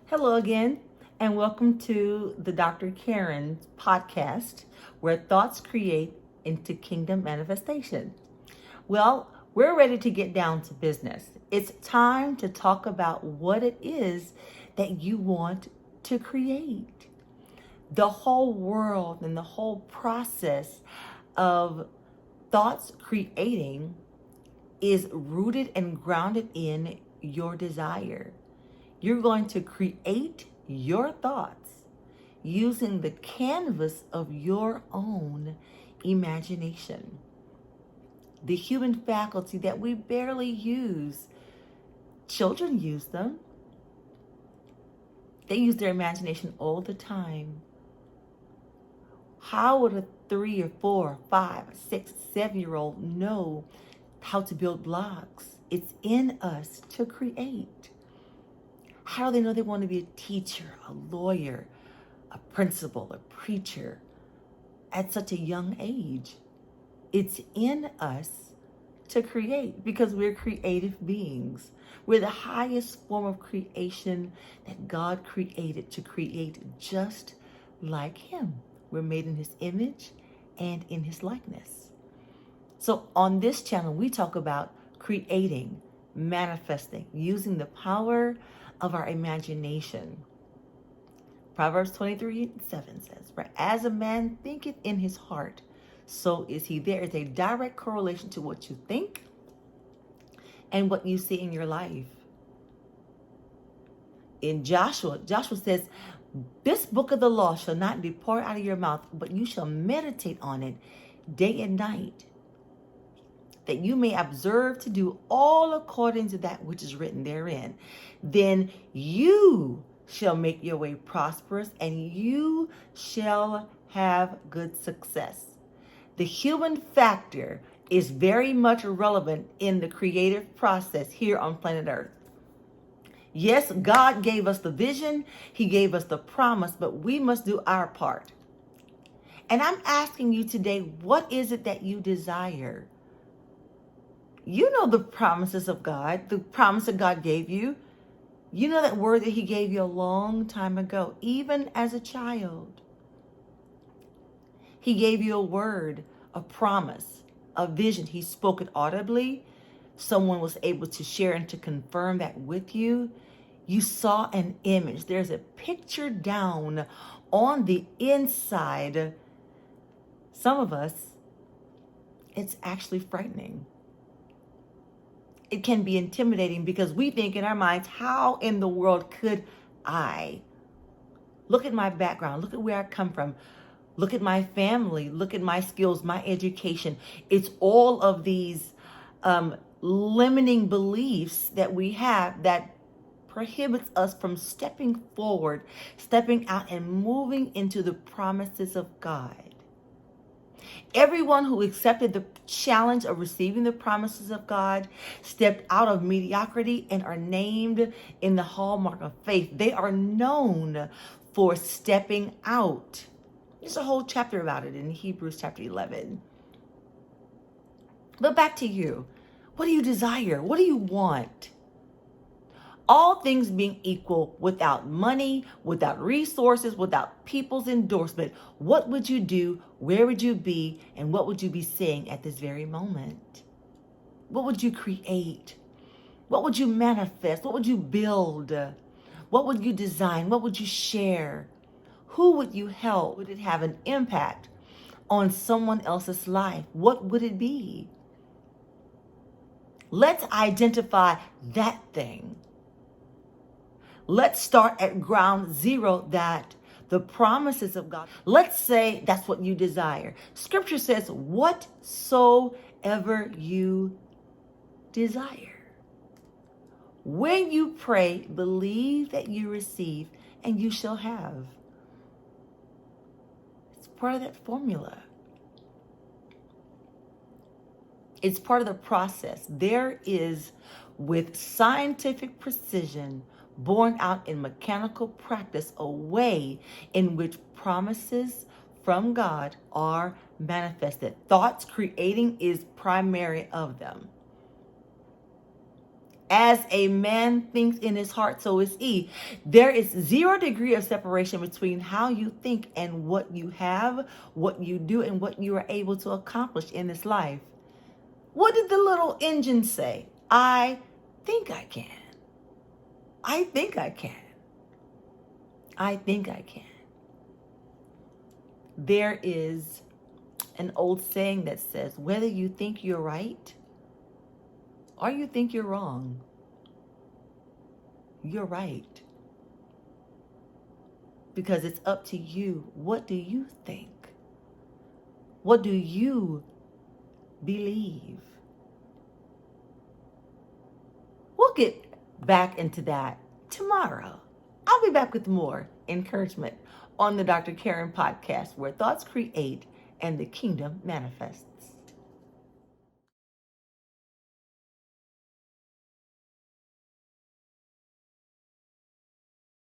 Hello again, and welcome to the Dr. Karen podcast, where thoughts create into kingdom manifestation. Well, we're ready to get down to business. It's time to talk about what it is that you want to create. The whole world and the whole process of thoughts creating is rooted and grounded in your desire. You're going to create your thoughts using the canvas of your own imagination. The human faculty that we barely use. Children use them. They use their imagination all the time. How would a 3 or 4, 5, 6, 7-year-old know how to build blocks? It's in us to create. How do they know they want to be a teacher, a lawyer, a principal, a preacher at such a young age? It's in us to create because we're creative beings. We're the highest form of creation that God created to create just like Him. We're made in His image and in His likeness. So on this channel, we talk about creating, manifesting, using the power of our imagination. Proverbs 23:7 says, "For as a man thinketh in his heart, so is he." There is a direct correlation to what you think and what you see in your life. In Joshua says, "This book of the law shall not depart out of your mouth, but you shall meditate on it day and night, that you may observe to do all according to that which is written therein. Then you shall make your way prosperous, and you shall have good success." The human factor is very much relevant in the creative process here on planet Earth. Yes, God gave us the vision, He gave us the promise, but we must do our part. And I'm asking you today, what is it that you desire? You know the promises of God, the promise that God gave you. You know that word that He gave you a long time ago, even as a child. He gave you a word, a promise, a vision. He spoke it audibly. Someone was able to share and to confirm that with you. You saw an image. There's a picture down on the inside. Some of us, it's actually frightening. It can be intimidating because we think in our minds, how in the world could I? Look at my background. Look at where I come from. Look at my family. Look at my skills, my education. It's all of these limiting beliefs that we have that prohibits us from stepping forward, stepping out, and moving into the promises of God. Everyone who accepted the challenge of receiving the promises of God stepped out of mediocrity and are named in the hallmark of faith. They are known for stepping out. There's a whole chapter about it in Hebrews chapter 11. But back to you. What do you desire? What do you want? All things being equal, without money, without resources, without people's endorsement, what would you do? Where would you be? And what would you be saying at this very moment? What would you create? What would you manifest? What would you build? What would you design? What would you share? Who would you help? Would it have an impact on someone else's life? What would it be? Let's identify that thing. Let's start at ground zero, that the promises of God. Let's say that's what you desire. Scripture says, whatsoever you desire. When you pray, believe that you receive and you shall have. It's part of that formula. It's part of the process. There is, with scientific precision, borne out in mechanical practice, a way in which promises from God are manifested. Thoughts creating is primary of them. As a man thinks in his heart, so is he. There is 0 degree of separation between how you think and what you have, what you do, and what you are able to accomplish in this life. What did the little engine say? I think I can. I think I can. I think I can. There is an old saying that says, whether you think you're right or you think you're wrong, you're right. Because it's up to you. What do you think? What do you believe? We'll get back into that tomorrow. I'll be back with more encouragement on the Dr. Karen podcast, where thoughts create and the kingdom manifests.